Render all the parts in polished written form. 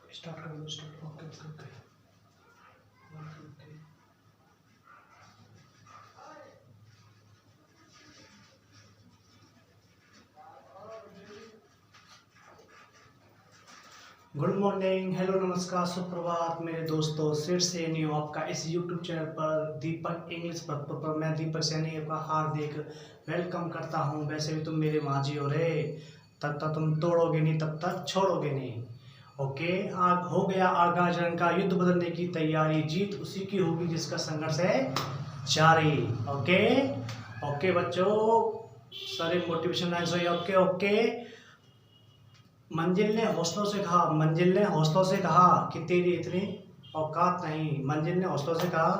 Start कर दो start. Okay okay okay okay. Good morning, hello, नमस्कार, सुप्रभात मेरे दोस्तों। फिर से न्यू आपका इस यूट्यूब चैनल पर दीपक इंग्लिश पर मैं दीपक सैनी आपका हार्दिक वेलकम करता हूं। वैसे भी तुम मेरे माझी हो रे, तब तक तुम तोड़ोगे नहीं, तब तक छोड़ोगे नहीं। ओके, आग हो गया आगाज रंग का, युद्ध बदलने की तैयारी, जीत उसी की होगी जिसका संघर्ष है जारी। ओके ओके बच्चों, सारे मोटिवेशन लाइन्स हो। Okay okay. मंजिल ने हौसलों से कहा, मंजिल ने हौसलों से कहा कि तेरी इतनी औकात नहीं। मंजिल ने हौसलों से कहा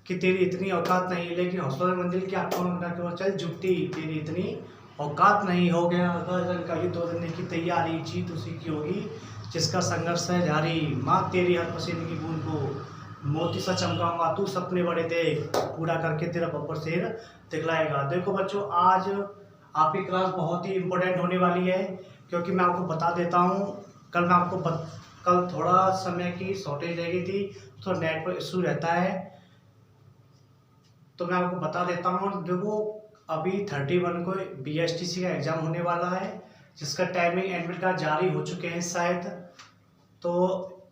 कि तेरी इतनी औकात नहीं, लेकिन हौसलों में मंजिल क्या कौन चल झुकती, तेरी इतनी औकात नहीं। हो गया गर्दन का युद्ध बदलने की तैयारी, जीत उसी की होगी जिसका संघर्ष है जारी। माँ तेरी हर पसीने की बूंद को मोती सा चमकाऊंगा, तू सपने बड़े देख, पूरा करके तेरा बब्बर शेर दिखलाएगा। देखो बच्चों, आज आपकी क्लास बहुत ही इम्पोर्टेंट होने वाली है, क्योंकि मैं आपको बता देता हूँ, कल थोड़ा समय की शॉर्टेज रह गई थी, तो नेटवर्क इशू रहता है, तो मैं आपको बता देता हूँ। देखो, अभी 31 को BSTC का एग्जाम होने वाला है, जिसका टाइमिंग एडमिट कार्ड जारी हो चुके हैं शायद। तो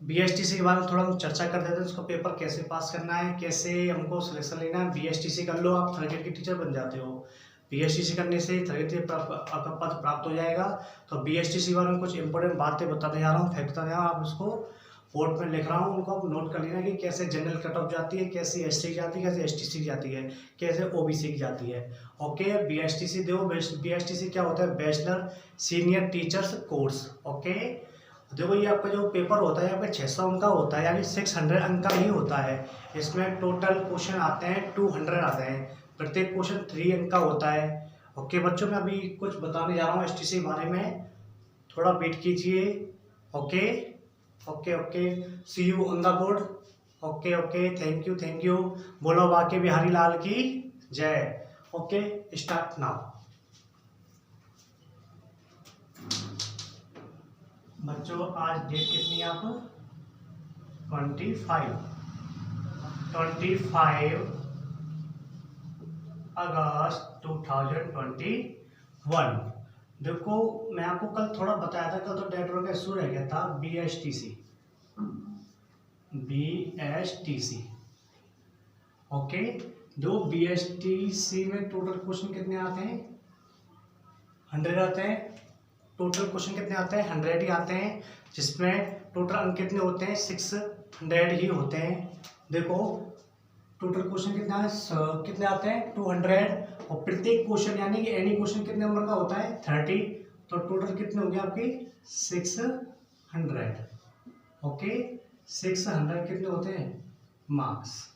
BSTC के बारे में थोड़ा हम चर्चा कर देते हैं, उसका पेपर कैसे पास करना है, कैसे हमको सिलेक्शन लेना है। BSTC कर लो, आप थर्ड ग्रेड के टीचर बन जाते हो। BSTC करने से थर्ड ग्रेड आपका पद प्राप्त हो जाएगा। तो BSTC के बारे में कुछ इंपॉर्टेंट बातें बताने जा रहा हूँ, फैक्ट बताने जा रहा हूँ, आप उसको बोर्ड में लिख रहा हूँ, उनको आप नोट कर लेना कि कैसे जनरल कट ऑफ जाती है, कैसे SC की जाती है, कैसे STC की जाती है, कैसे OBC की जाती है। ओके, BSTC दो। BSTC क्या होता है? Bachelor senior teachers course. Okay, देखो ये आपका जो पेपर होता है, आपका 600 अंक का होता है, यानी 600 अंक का ही होता है। इसमें टोटल क्वेश्चन आते हैं 200 आते हैं, प्रत्येक क्वेश्चन 3 अंक का होता है। ओके बच्चों, मैं अभी कुछ बताने जा रहा हूँ STC के बारे में, थोड़ा वेट कीजिए। Okay okay okay, see you on the board. Okay okay, thank you. बोलो बाके बिहारी लाल की जय। Okay, start now. बच्चों, आज डेट कितनी है आप? 25 अगस्त 2021। देखो, मैं आपको कल थोड़ा बताया था, कल तो नेटवर्क का इशू रह गया था। BSTC ओके, दो BSTC में टोटल क्वेश्चन कितने आते हैं? 100 आते हैं। टोटल क्वेश्चन कितने आते हैं? 100 ही आते हैं, जिसमें टोटल अंक कितने होते हैं? 600 ही होते हैं। देखो, टोटल क्वेश्चन कितने आते हैं? 200। और प्रत्येक क्वेश्चन यानी कि एनी क्वेश्चन कितने नंबर का होता है? 30। तो टोटल कितने हो गए आपके? 600। ओके, 600 कितने होते हैं? मार्क्स।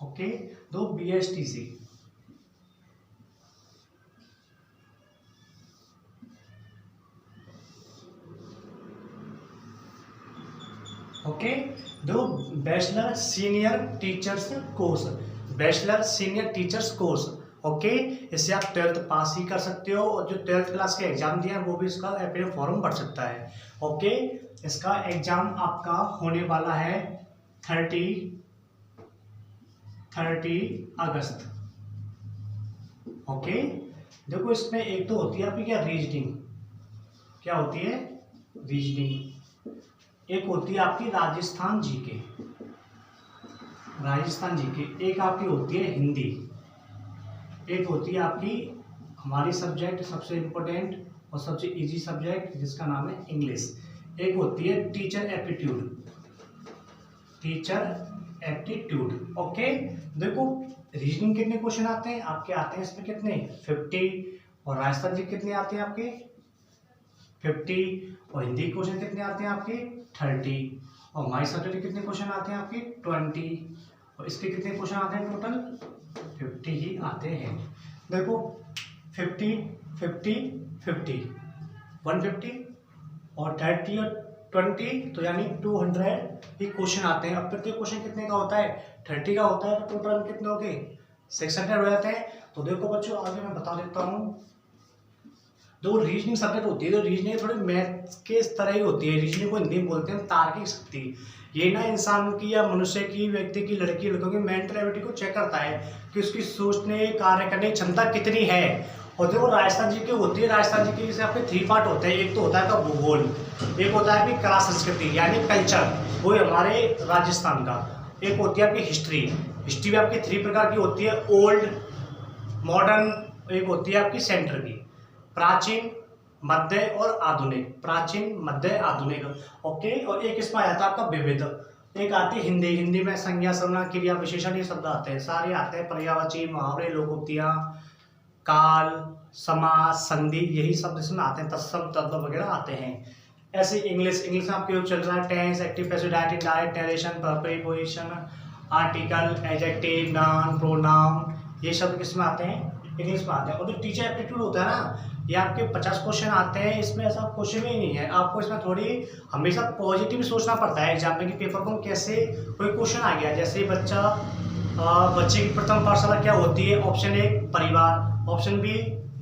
ओके, दो BSTC। ओके, दो bachelor senior teachers course, bachelor senior teachers course. Okay, इससे आप 12th पास ही कर सकते हो, और जो 12th क्लास के एग्जाम दिया है वो भी इसका अपने फॉर्म भर सकता है। ओके, इसका एग्जाम आपका होने वाला है 30 अगस्त। ओके, देखो इसमें एक तो होती है आपकी क्या, रीजनिंग। क्या होती है? रीजनिंग। एक होती है आपकी राजस्थान जीके, एक आपकी होती है हिंदी, एक होती है आपकी हमारी सब्जेक्ट सबसे इम्पोर्टेंट और सबसे इजी सब्जेक्ट, जिसका नाम है इंग्लिश। एक होती है टीचर एप्टीट्यूड। ओके, देखो रीजनिंग कितने क्वेश्चन आते हैं आपके? आते हैं इसमें कितने? 50। और राजस्थान जी कितने आते हैं आपके? 50। और हिंदी क्वेश्चन कितने आते हैं आपके? 30। और हमारी सब्जेक्ट कितने क्वेश्चन आते हैं आपके? 20। और इसके कितने क्वेश्चन आते हैं? टोटल 50 ही आते हैं। देखो 50 50 50 150 और 30 और 20, तो यानी 200 ही क्वेश्चन आते हैं। अब प्रत्येक क्वेश्चन कितने का होता है? 30 का होता है, तो टोटल कितने हो गए? 600 हो जाते हैं। तो देखो बच्चों, आगे मैं बता देता हूँ, जो रीजनिंग सब्जेक्ट होती है, तो रीजनिंग थोड़ी मैथ्स के तरह ही होती है। रीजनिंग को हिंदी में बोलते हैं तार्किक शक्ति। ये ना इंसान की या मनुष्य की, व्यक्ति की, लड़की लड़कों की मेंटल एबिलिटी को चेक करता है कि उसकी सोचने कार्य करने की क्षमता कितनी है। और जो राजस्थान जी की होती है, राजस्थान जी के जैसे आपके 3 पार्ट होते हैं। एक तो होता है आपका भूगोल, एक होता है आपकी कला संस्कृति यानी कल्चर, वो हमारे राजस्थान का। एक होती है आपकी हिस्ट्री, हिस्ट्री भी आपकी 3 प्रकार की होती है, ओल्ड, मॉडर्न, एक होती है आपकी सेंटर की, प्राचीन, मध्य और आधुनिक। प्राचीन, मध्य, आधुनिक, ओके। और एक इसमें आ जाता है आपका विविध। एक आती है हिंदी, हिंदी में संज्ञा, सर्वनाम, क्रिया, विशेषण, ये शब्द आते हैं, सारे आते हैं। पर्यायवाची, मुहावरे, लोकोक्तियां, काल, समास, संधि, यही शब्द इसमें आते हैं। तत्सम, तद्भव वगैरह आते हैं। ऐसे इंग्लिश, इंग्लिश में आपके चल रहा है tense, active, passive, direct, indirect, narration, preposition, article, adjective, noun, pronoun, ये शब्द किसमें आते हैं? इंग्लिश में आते हैं। और जो टीचर एप्टीट्यूड होता है ना, ये आपके 50 क्वेश्चन आते हैं। इसमें ऐसा क्वेश्चन ही नहीं है, आपको इसमें थोड़ी हमेशा पॉजिटिव सोचना पड़ता है। एग्जाम में कि पेपर को कैसे कोई क्वेश्चन आ गया, जैसे बच्चे की प्रथम पाठशाला क्या होती है? ऑप्शन ए परिवार, ऑप्शन बी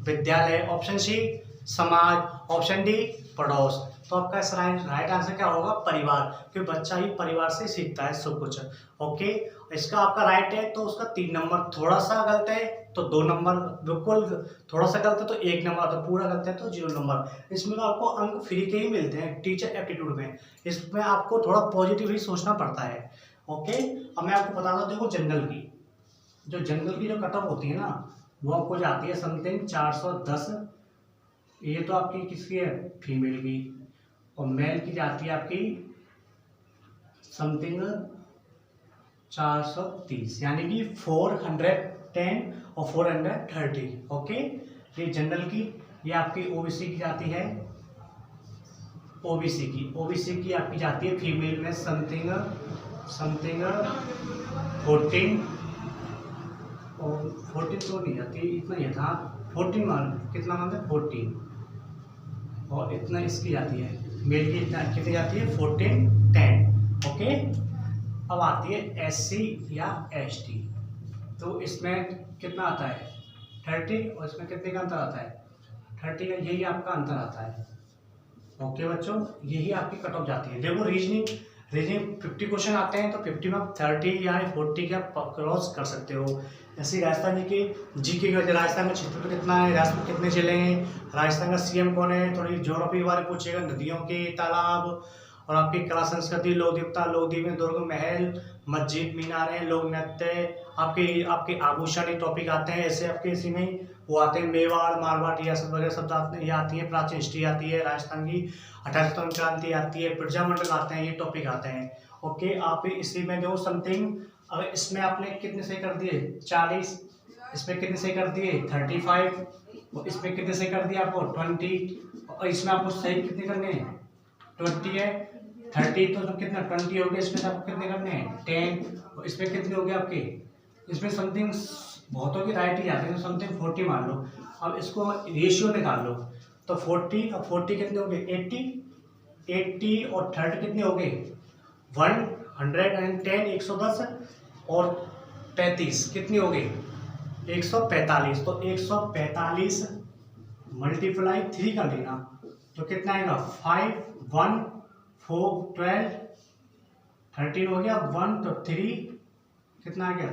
विद्यालय, ऑप्शन सी समाज, ऑप्शन डी पड़ोस। तो आपका राइट आंसर क्या होगा? परिवार, क्योंकि बच्चा ही परिवार से सीखता है सब कुछ। ओके, इसका आपका राइट है तो उसका 3 नंबर, थोड़ा सा गलत है तो 2 नंबर, बिल्कुल थोड़ा सा गलत है तो 1 नंबर, तो पूरा गलत है तो 0 नंबर। इसमें तो आपको अंक फ्री के ही मिलते हैं टीचर एप्टीट्यूड में। इसमें आपको थोड़ा पॉजिटिव ही सोचना पड़ता है। ओके, अब मैं आपको बताता हूँ। देखो जनरल की, जो कट ऑफ होती है ना, वो आपको जाती है समथिंग 410। ये तो आपकी किसकी है? फीमेल की। और मेल की जाती है आपकी समथिंग 430, यानी कि 410 और 430। ओके, ये जनरल की। ये आपकी ओबीसी की जाती है, ओबीसी की आपकी जाती है फीमेल में समथिंग 14, और 14 तो नहीं जाती, इतना ही था 14 मान, कितना मान है 14, और इतना इसकी जाती है मेल की, इतना कितनी जाती है 14, 10। ओके, अब आती है एससी या एसटी, तो इसमें कितना आता है 30, और इसमें कितने का अंतर आता है 30 का, यही आपका अंतर आता है। ओके बच्चों, यही आपकी कट ऑफ जाती है। देखो रीजनिंग 50 क्वेश्चन आते हैं, तो 50 में आप 30 या 40 का क्रॉस कर सकते हो। ऐसे राजस्थान जी के राजस्थान में क्षेत्रफल कितना है, राजस्थान में कितने जिले हैं, राजस्थान का सीएम कौन है, थोड़ी ज्योग्राफी के बारे में पूछेगा, नदियों के, तालाब, और आपकी कला संस्कृति, लोक देवता, लोकदीप में दुर्ग, महल, मस्जिद, मीनारें, लोक नृत्य, आपके आभूषण, टॉपिक आते हैं। ऐसे आपके इसी में वो आते हैं मेवाड़, मारवाड़, रियासत वगैरह शब्द आते हैं, ये आती है। प्राचीन हिस्ट्री आती है राजस्थान की, 28वीं क्रांति आती है, प्रजामंडल आते हैं, ये टॉपिक आते हैं। ओके, आप इसी में जो समथिंग, अगर इसमें आपने कितने सही कर दिए 40, इसमें कितने सही कर दिए 35, और इसमें कितने सही कर दिए आपको 20, और इसमें आपको सही कितने करने हैं 20 है, 30 तो कितना 20 हो गया, इसमें आपको कितने करने हैं 10, और इसमें कितने हो गए आपके, इसमें समथिंग बहुतों की राइट ही जाते हैं, तो समथिंग 40 मान लो। अब इसको रेशियो निकाल लो, तो 40 और 40 कितने हो गए 80 और 30 कितने हो गए 110, 110 और 35 कितने हो गए 145। तो 145 मल्टीप्लाई 3 कर लेना, तो कितना आएगा 5, 1, 4, 12, 13 हो गया 1, तो 3 कितना आ गया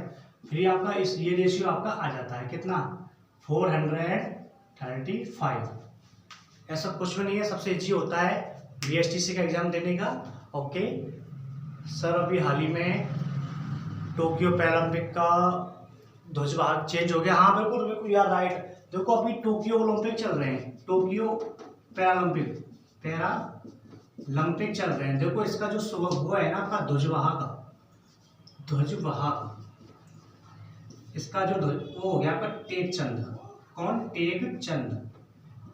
3 आपका, इस ये रेशियो आपका आ जाता है कितना 435। ऐसा कुछ भी नहीं है, सबसे इजी होता है बीएसटीसी का एग्जाम देने का। ओके सर, अभी हाल ही में टोक्यो पैरालंपिक का ध्वजवाहक चेंज हो गया। हाँ बिल्कुल बिल्कुल यार, राइट। देखो अभी टोक्यो ओलंपिक चल रहे हैं, टोक्यो पैरालंपिक चल रहे हैं। देखो इसका जो वो है ना आपका ध्वजवाहक, इसका जो वो हो गया आपका टेकचंद। कौन? टेकचंद,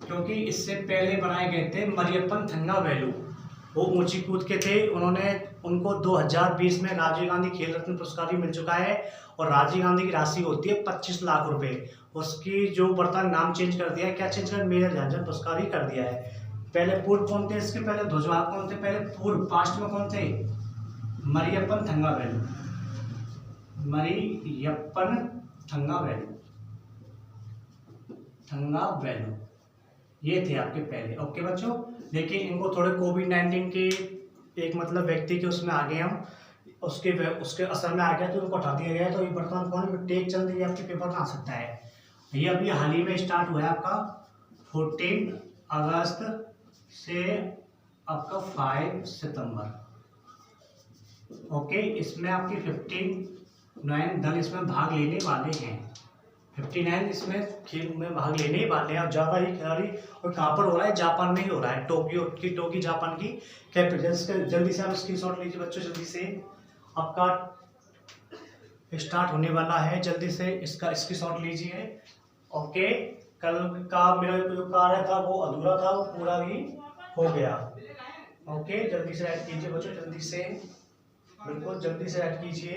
क्योंकि इससे पहले बनाए गए थे मरियप्पन थंगावेलु, वो ऊंची कूद के थे। उनको 2020 में राजीव गांधी खेल रत्न पुरस्कार भी मिल चुका है, और राजीव गांधी की राशि होती है 25 लाख रुपए। उसकी जो वर्तमान नाम चेंज कर दिया है, क्या चेंज कर, मेजर ध्यानचंद पुरस्कार ही कर दिया है। पहले पूर्व कौन थे इसके, पहले ध्वजवाहक कौन थे, पहले पूर्व पास्ट में कौन थे, मरियप्पन थंगावेलु, ये थे आपके पहले। ओके बच्चों, लेकिन इनको थोड़े कोविड-19 के एक मतलब व्यक्ति के उसमें आ गए हम, उसके असर में आ गया तो उनको हटा दिया गया है। तो ये वर्तमान कौन में टेक चल रही है आपके पेपर में आ सकता है। ये अभी हाल ही में स्टार्ट हुआ है आपका 14 अगस्त से आपका 5 सितंबर। ओके, इसमें आपके 59 दल इसमें भाग लेने वाले हैं। 59 इसमें खेल में भाग लेने ही वाले हैं। और ज़्यादा ही खिलाड़ी, और कहाँ पर हो रहा है, जापान में ही हो रहा है, टोक्यो जापान की कैपिटल। जल्दी से आप स्क्रीनशॉट लीजिए बच्चों, जल्दी से आपका स्टार्ट होने वाला है, जल्दी से इसका स्क्रीनशॉट लीजिए। ओके, कल का मेरा जो कार्य था वो अधूरा था, वो पूरा भी हो गया। ओके, जल्दी से ऐड कीजिए बच्चों, जल्दी से, बिल्कुल जल्दी से ऐड कीजिए,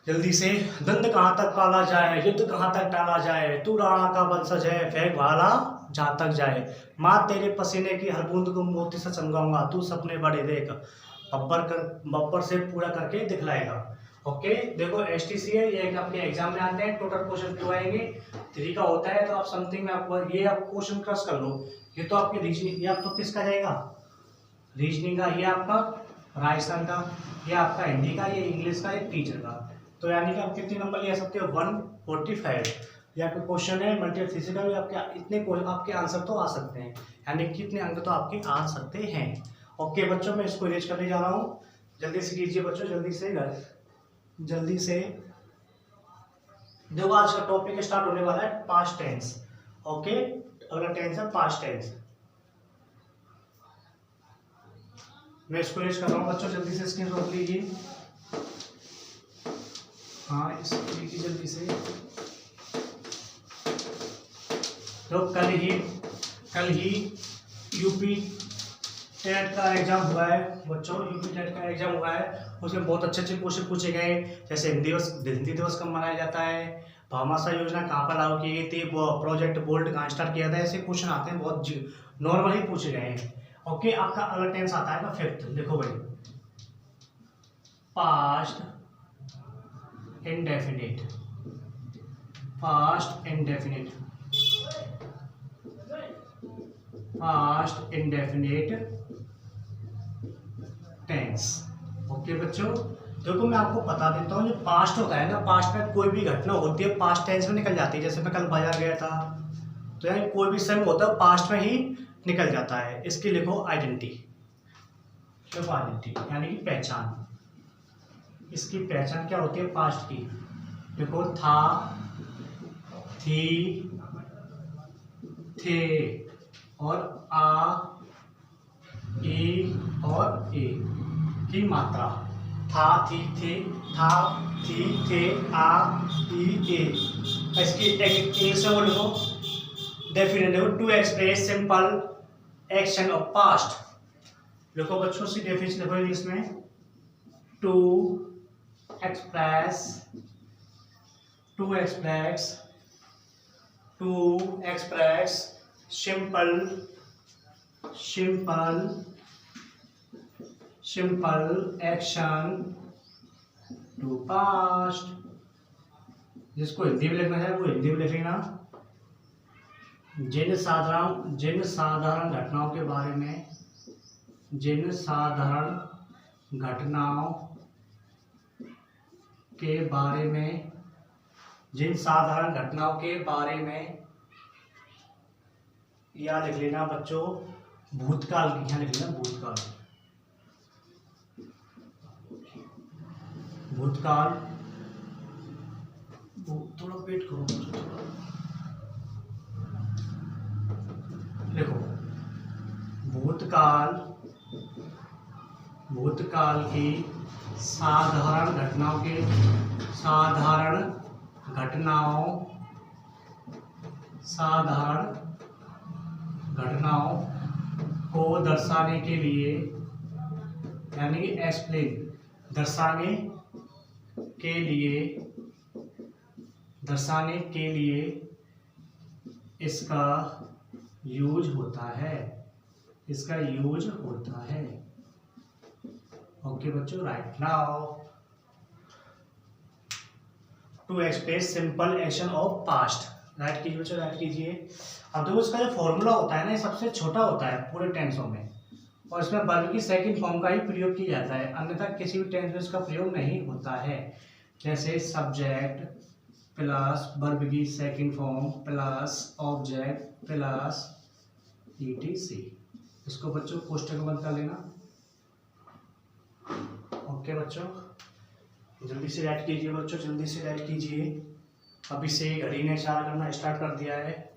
जल्दी से। दंड कहाँ तक पाला जाए, युद्ध कहाँ तक टाला जाए, तू राणा का वंशज है, फेंक भाला जहाँ तक जाए, माँ तेरे पसीने की हर बूंद को मोती से चमकाऊंगा, तू सपने बड़े देख, बब्बर से पूरा करके दिखलाएगा। ओके, देखो एसटीसी है, ये आपके एग्जाम में आते हैं, टोटल क्वेश्चन क्यों आएंगे 3 का होता है। तो आप समथिंग में आपको ये आप क्वेश्चन क्रॉस कर लो। ये तो आपकी रीजनिंग, ये आप तो किसका जाएगा, रीजनिंग का, ये आपका राजस्थान का, ये आपका हिंदी का, ये इंग्लिश का, ये टीचर का। तो यानी कि आप कितने नंबर ले सकते हो, 145। ये आपका क्वेश्चन है मल्टीपल थ्योरी का भी, आपके इतने आपके आंसर तो आ सकते हैं, यानी कितने अंक तो आपके आ सकते हैं। ओके बच्चों, मैं इसको इरेज करने जा रहा हूँ, जल्दी से कीजिए बच्चों, जल्दी से जल्दी से। देखो आज का टॉपिक स्टार्ट होने वाला है पास्ट टेंस। ओके, अगला टेंस है पास्ट टेंस। मैं इसको इरेज कर रहा हूँ बच्चों, जल्दी से स्क्रीनशॉट लीजिए। हाँ, इसको लीजिए जल्दी से। तो कल ही यूपी टेट का एग्जाम हुआ है बच्चों, यूपी टेट का एग्जाम हुआ है। उसमें बहुत अच्छे अच्छे क्वेश्चन पूछे गए, जैसे हिंदी दिवस कब मनाया जाता है, भामाशाह योजना कहाँ पर लागू की गई थी, प्रोजेक्ट बोल्ट कहाँ स्टार्ट किया था, ऐसे क्वेश्चन आते हैं, बहुत नॉर्मल ही पूछे गए हैं। ओके, आपका अगला टेंस आता है 5th। देखो भाई, past indefinite, past indefinite, past indefinite tense. Okay बच्चों, देखो मैं आपको बता देता हूँ, जो पास्ट होता है ना, पास्ट में कोई भी घटना होती है पास्ट टेंस में निकल जाती है। जैसे मैं कल बाजार गया था, तो यानी कोई भी समय होता है पास्ट में ही निकल जाता है। इसकी लिखो आइडेंटिटी, देखो आइडेंटिटी यानी कि पहचान। इसकी पहचान क्या होती है पास्ट की, देखो था, थी, थे, और आ, ई और ए की मात्रा, था, थी, थे, था, थी, थे, आ, ई, ए। इसकी इंग्लिश में बोलो definite, to express simple action of past. देखो बच्चों से डेफिनेशन देखो इंग्लिश में, to express simple action to past. जिसको हिंदी में लिखना है वो हिंदी में लिखेगा। जिन साधारण घटनाओं के बारे में, जिन साधारण घटनाओं के बारे में या लिख लेना बच्चों भूतकाल, यहाँ लिख लेना भूतकाल, थोड़ा वेट करो थोड़ा, देखो भूतकाल की साधारण घटनाओं को दर्शाने के लिए, यानी एक्सप्लेन, दर्शाने के लिए इसका यूज होता है। ओके बच्चों, right now to express simple action of past. Write कीजिए बच्चों, राइट कीजिए। अब देखो इसका जो फॉर्मूला होता है ना, ये सबसे छोटा होता है पूरे टेंसों में, और इसमें वर्ब की सेकंड फॉर्म का ही प्रयोग किया जाता है, अन्यथा किसी भी टेंस में इसका प्रयोग नहीं होता है। जैसे सब्जेक्ट प्लस वर्ब की second form plus object plus etc. इसको बच्चों कोष्टक बंद कर लेना। ओके बच्चों, जल्दी से राइट कीजिए बच्चों, जल्दी से राइट कीजिए। अभी से घड़ी ने इशारा करना स्टार्ट कर दिया है।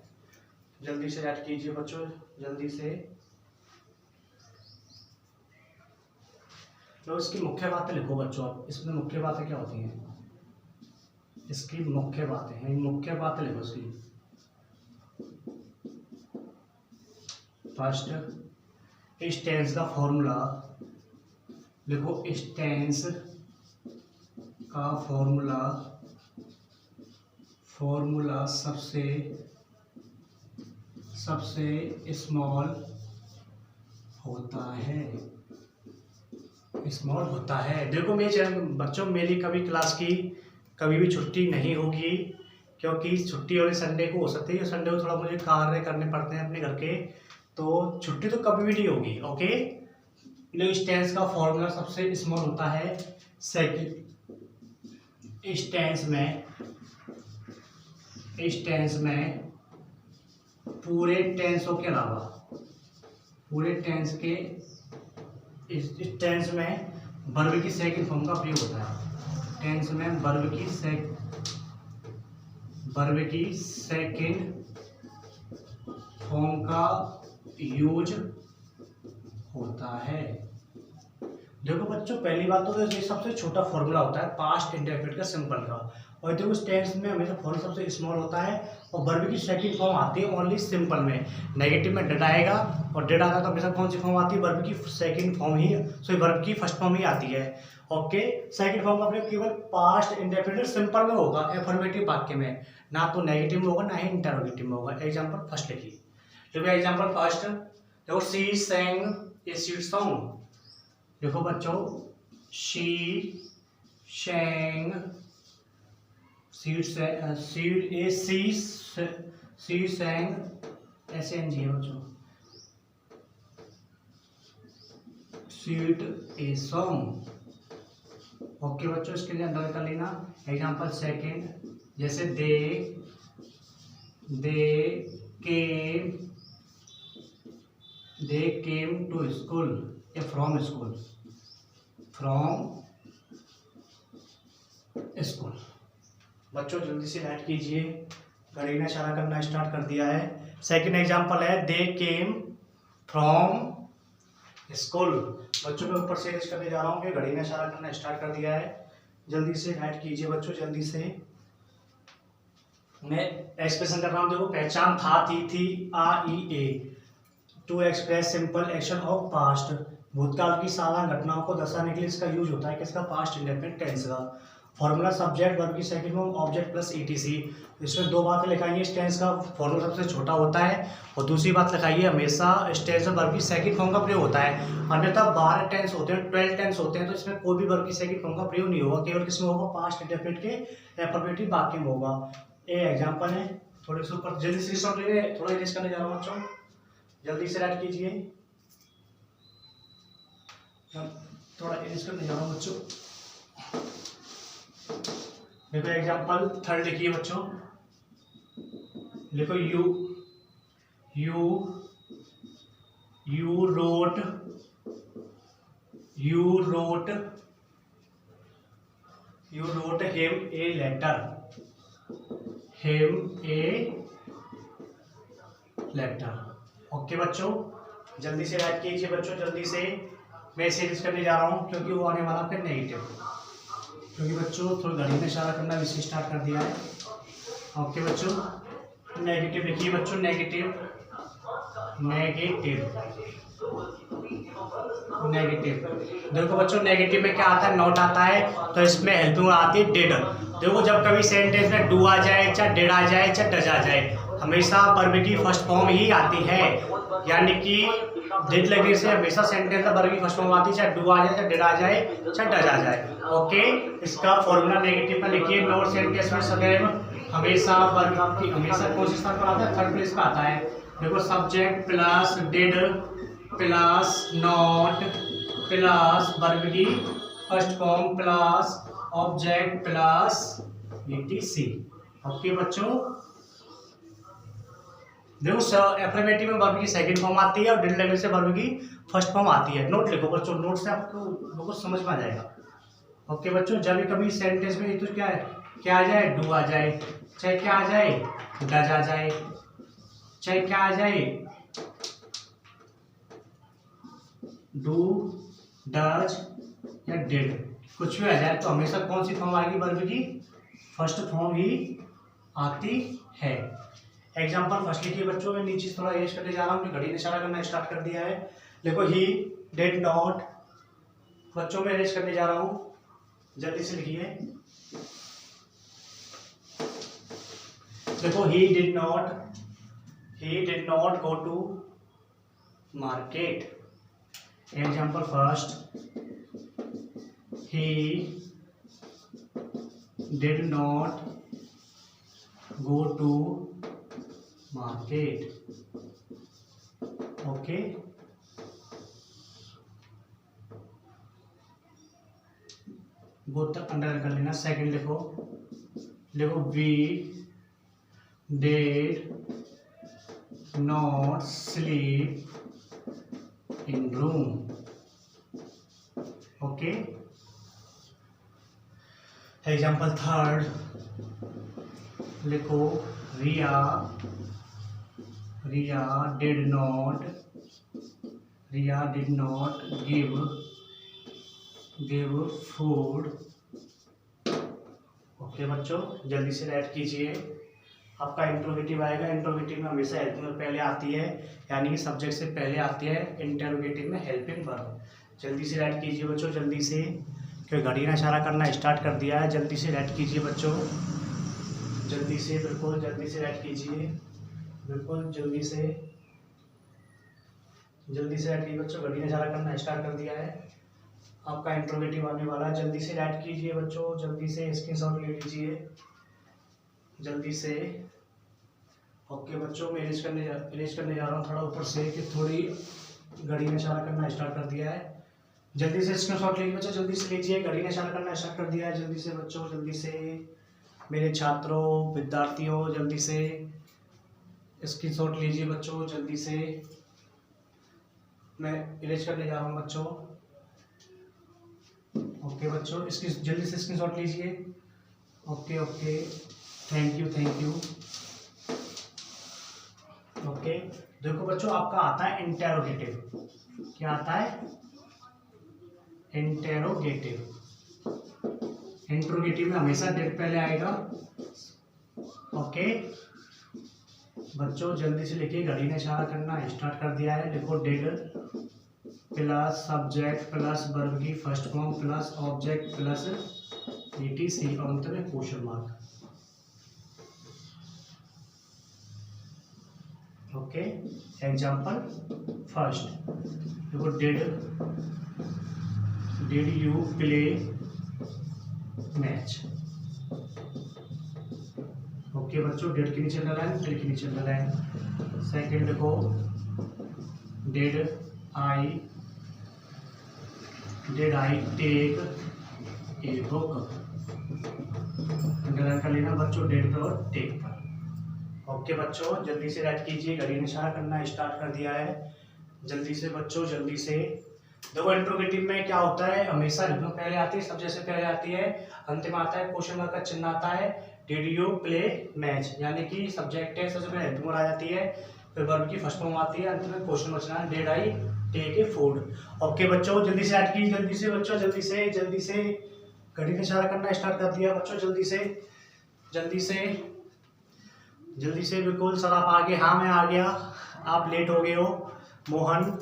जल्दी से राइट कीजिए बच्चों, जल्दी से। तो इसकी मुख्य बातें लिखो बच्चों। अब इसमें मुख्य बातें क्या होती हैं, इसकी मुख्य बातें हैं, मुख्य बातें लिखो इसकी। फर्स्ट, इस टेंस का फॉर्मूला लिखो। इस टेंस का फॉर्मूला सबसे स्मॉल होता है। देखो मेरे बच्चों, मेरी कभी क्लास की कभी भी छुट्टी नहीं होगी, क्योंकि छुट्टी वाले संडे को हो सकती है। संडे को थोड़ा मुझे कार्य करने पड़ते हैं अपने घर के, तो छुट्टी तो कभी भी नहीं होगी। ओके, इस टेंस का फॉर्मूला सबसे स्मॉल होता है। सेकंड, इस टेंस में पूरे टेंसों के अलावा, पूरे टेंस के इस टेंस में वर्ब की सेकंड फॉर्म का प्रयोग होता है। टेंस में वर्ब की सेकंड फॉर्म का यूज होता है। देखो बच्चों, पहली बात तो ये सबसे छोटा फॉर्मूला होता है पास्ट इंडेफिनिट का, सिंपल का। और देखो इस टेंस में हमेशा फॉर्मूला सबसे स्मॉल होता है, और वर्ब की सेकंड फॉर्म आती है ओनली सिंपल में। नेगेटिव में डेड आएगा, और डेड आता है तो हमेशा कौन सी फॉर्म आती है, वर्ब की सेकंड फॉर्म ही, सॉरी वर्ब की फर्स्ट फॉर्म ही आती है। ओके, सेकंड फॉर्म का प्रयोग केवल पास्ट इंडेफिनिट सिंपल में होगा, एफर्मेटिव वाक्य में, ना तो नेगेटिव में होगा ना ही इंटरोगेटिव में होगा। एग्जाम्पल फर्स्ट लिखिए। देखो एग्जाम्पल फर्स्ट, देखो she sang A sweet song. देखो बच्चों, शी sang ऐसे एन जी है बच्चों, स्वीट ए सॉन्ग। ओके बच्चों, इसके लिए अंदर कर लेना। एग्जाम्पल सेकेंड, जैसे दे केम टू स्कूल या फ्रॉम स्कूल, बच्चों जल्दी से राइट कीजिए, घड़ी ने इशारा करना स्टार्ट कर दिया है। सेकंड एग्जांपल है दे केम फ्रॉम स्कूल। बच्चों मैं ऊपर से करने जा रहा हूँ कि घड़ी ने इशारा करना स्टार्ट कर दिया है। जल्दी से राइट कीजिए बच्चों, जल्दी से। मैं एक्सप्रेशन कर रहा हूँ, देखो पहचान था, थी, आ, ई, ए, to express simple action of past. भूतकाल की साधारण घटनाओं को दर्शाने के लिए इसका यूज होता है, किसका, पास्ट इंडेफिनिट टेंस का। फॉर्मूला सब्जेक्ट वर्ब की second form object plus etc. इसमें दो बातें लिखाइए, इस टेंस का फॉर्मूला सबसे छोटा होता है, और दूसरी बात लिखाइए हमेशा इस टेंस में वर्ब की सेकंड फॉर्म का प्रयोग होता है। अन्यथा 12 टेंस होते हैं, 12 टेंस होते हैं, तो इसमें कोई भी वर्ब की सेकंड फॉर्म का प्रयोग नहीं होगा, केवल किसमें होगा, पास्ट इंडेफिनिट के एफर्मेटिव वाक्य में होगा। ये एग्जाम्पल है, थोड़े से ऊपर जल्दी से सुन लीजिए, थोड़ा इरेज करने जा रहा हूँ बच्चों, जल्दी से राइट कीजिए, थोड़ा इरेज करने जा रहा हूँ बच्चों। देखो एग्जाम्पल थर्ड लिखिए बच्चों, लिखो you wrote him a letter, okay बच्चों, जल्दी से राइट कीजिए बच्चों, जल्दी से। मैं सीरीज करने जा रहा हूँ क्योंकि वो आने वाला फिर नेगेटिव, क्योंकि बच्चों थोड़ा घड़ी में इशारा करना विषय स्टार्ट कर दिया है। ओके बच्चों, नेगेटिव लिखिए बच्चों, नेगेटिव। देखो बच्चों नेगेटिव में क्या आता है, नॉट आता है, तो इसमें हेल्पिंग आती है डेड। देखो जब कभी सेंटेंस में डू आ जाए, चाहे डेड आ जाए, चाहे डज आ जाए, हमेशा वर्ब की फर्स्ट फॉर्म ही आती है, यानी कि डेड लगने से हमेशा सेंटेंस में वर्ब की फर्स्ट फॉर्म आती है, चाहे डू आ जाए, चाहे डेड आ जाए, चाहे डज आ जाए। ओके, इसका फॉर्मूला नेगेटिव में लिखिए, नॉट सेंटेंस में सदैव हमेशा वर्ब की हमेशा कौन सी स्थान पर आता है, थर्ड प्लेस पर आता है। देखो subject plus did plus not plus verb की first form plus object plus etc. Okay बच्चों, देखो एफर्मेटिव में वर्ब की सेकंड फॉर्म आती है और डिड लैंग्वेज से वर्ब की फर्स्ट फॉर्म आती है। नोट लिखो बच्चों, नोट से आपको बिल्कुल समझ में आ जाएगा। ओके बच्चों, जब भी कभी सेंटेंस में तो क्या है, क्या आ जाए, डू आ जाए, चाहे क्या आ जाए, डज आ जाए, चाहे क्या आ जाए, डू डज या डिड, कुछ भी आ जाए तो हमेशा कौन सी फॉर्म आएगी, वर्ब की फर्स्ट फॉर्म ही आती है। एग्जाम्पल फर्स्ट लिखिए बच्चों, मैं नीचे थोड़ा एज करने जा रहा हूँ, घड़ी ने इशारा करना स्टार्ट कर दिया है। देखो ही डिड नॉट, बच्चों में एज करने जा रहा हूँ, जल्दी से लिखिए। देखो he did not go to market. Example first, he did not go to market. Okay, both तक अंडरलाइन कर लेना। सेकंड लिखो, we did not sleep in room. Okay, example third लिखो, Riya did not give food. Okay बच्चों, जल्दी से right कीजिए। आपका इंट्रोगेटिव आएगा, इंट्रोगेटिव में हमेशा हेल्पिंग वर्ब पहले आती है, यानी कि सब्जेक्ट से पहले आती है इंट्रोगेटिव में हेल्पिंग वर्ब। जल्दी से राइट कीजिए बच्चों, जल्दी से, क्योंकि घड़ी ने इशारा करना स्टार्ट कर दिया है। जल्दी से राइट कीजिए बच्चों, जल्दी से, बिल्कुल जल्दी से राइट कीजिए, बिल्कुल जल्दी से राइट कीजिए बच्चों, घड़ी ने इशारा करना स्टार्ट कर दिया है। आपका इंट्रोगेटिव आने वाला है, जल्दी से राइट कीजिए बच्चों, जल्दी से स्क्रीनशॉट ले लीजिए, जल्दी से। ओके बच्चों, मैं इरेज करने जा रहा हूँ थोड़ा ऊपर से, कि थोड़ी घड़ी ने इशारा करना स्टार्ट कर दिया है। जल्दी से स्क्रीनशॉट लीजिए बच्चों, जल्दी से लीजिए, घड़ी ने इशारा करना स्टार्ट कर दिया है। जल्दी से बच्चों, जल्दी से मेरे छात्रों, विद्यार्थियों, जल्दी से स्क्रीनशॉट लीजिए बच्चों, जल्दी से। मैं इरेज करने जा रहा हूँ बच्चों। ओके बच्चों, इसकी जल्दी से स्क्रीनशॉट लीजिए। Okay, thank you. ओके, देखो बच्चों, आपका आता है इंटेरोगेटिव। क्या आता है? इंटेरोगेटिव। इंट्रोगेटिव में हमेशा डिड पहले आएगा। ओके बच्चों, जल्दी से लिखिए, घड़ी ने इशारा करना स्टार्ट कर दिया है। देखो, did plus subject plus verb की first form plus object plus etc और अंत में question mark. Okay, example first, देखो, did you play match. Okay बच्चों, डिड के नीचे डलाएं, डिड के नीचे डलाएं। सेकंड देखो, did I take a book. Underline कर लेना बच्चों, डिड पे और टेक पर। ओके बच्चों, जल्दी से राइट कीजिए, घड़ी ने इशारा करना स्टार्ट कर दिया है। जल्दी से बच्चों, जल्दी से। देखो, इंट्रोगेटिव में क्या होता है, हमेशा हेल्पिंग पहले आती है, सब्जेक्ट से पहले आती है, अंत में आता है क्वेश्चन मार्क का चिन्ह आता है। डिड यू प्ले मैच, यानी कि सब्जेक्ट है, सबसे पहले हेल्पिंग वर्ब आ जाती है, फिर वर्ब की फर्स्ट फॉर्म आती है, अंत में क्वेश्चन बचना, did I take a food. Okay बच्चों, जल्दी से राइट कीजिए, जल्दी से बच्चों, जल्दी से। घड़ी ने इशारा करना स्टार्ट कर दिया बच्चों, जल्दी से बिल्कुल। सर आप आगे, हाँ मैं आ गया, आप लेट हो गए हो। मोहन,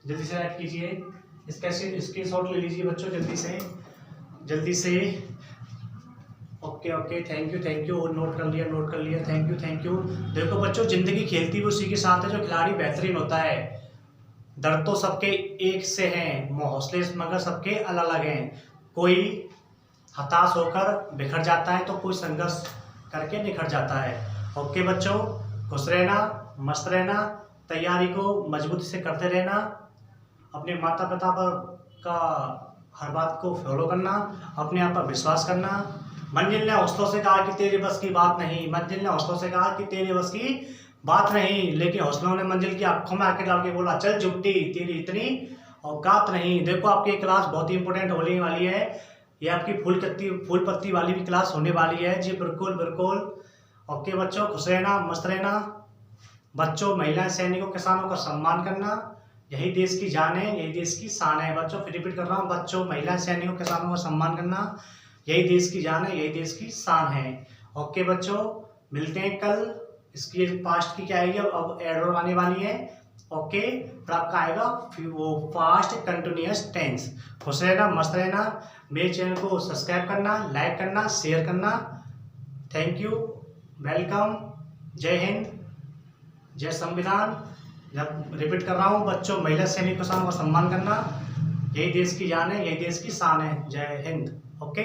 जल्दी से राइट कीजिए, इसका स्क्रीनशॉट ले लीजिए बच्चों, जल्दी से। ओके, थैंक यू, नोट कर लिया, थैंक यू। देखो बच्चों, जिंदगी खेलती भी उसी के साथ है जो खिलाड़ी बेहतरीन होता है। दर्द तो सबके एक से हैं, हौसले मगर सबके अलग अलग हैं। कोई हताश होकर बिखर जाता है तो कोई संघर्ष करके निखर जाता है। ओके बच्चों, खुश रहना, मस्त रहना, तैयारी को मजबूती से करते रहना, अपने माता पिता पर का हर बात को फॉलो करना, अपने आप पर विश्वास करना। मंजिल ने हौसलों से कहा कि तेरे बस की बात नहीं, मंजिल ने हौसलों से कहा कि तेरे बस की बात नहीं, लेकिन हौसलों ने मंजिल की आंखों में आके डाल के बोला चल झुकटी, तेरी इतनी औकात नहीं। देखो आपकी क्लास बहुत ही इंपॉर्टेंट होने वाली है, ये आपकी फूल पत्ती वाली भी क्लास होने वाली है जी, बिल्कुल बिल्कुल। ओके बच्चों, खुश रहना, मस्त रहना। बच्चों, महिला सैनिकों किसानों का सम्मान करना, यही देश की जान है, यही देश की शान है। बच्चों फिर रिपीट कर रहा हूँ, बच्चों महिला सैनिकों किसानों का सम्मान करना, यही देश की जान है, यही देश की शान है। ओके बच्चों, मिलते हैं कल। इसकी पास्ट की क्या आएगी, अब एरर आने वाली है। ओके, फिर आपका आएगा वो पास्ट कंटिन्यूअस टेंस। खुश रहना, मस्त रहना। मेरे चैनल को सब्सक्राइब करना, लाइक करना, शेयर करना। थैंक यू, वेलकम, जय हिंद, जय संविधान। जब रिपीट कर रहा हूँ बच्चों, महिला सैनिक किसानों का सम्मान करना, यही देश की जान है, यही देश की शान है। जय हिंद। ओके।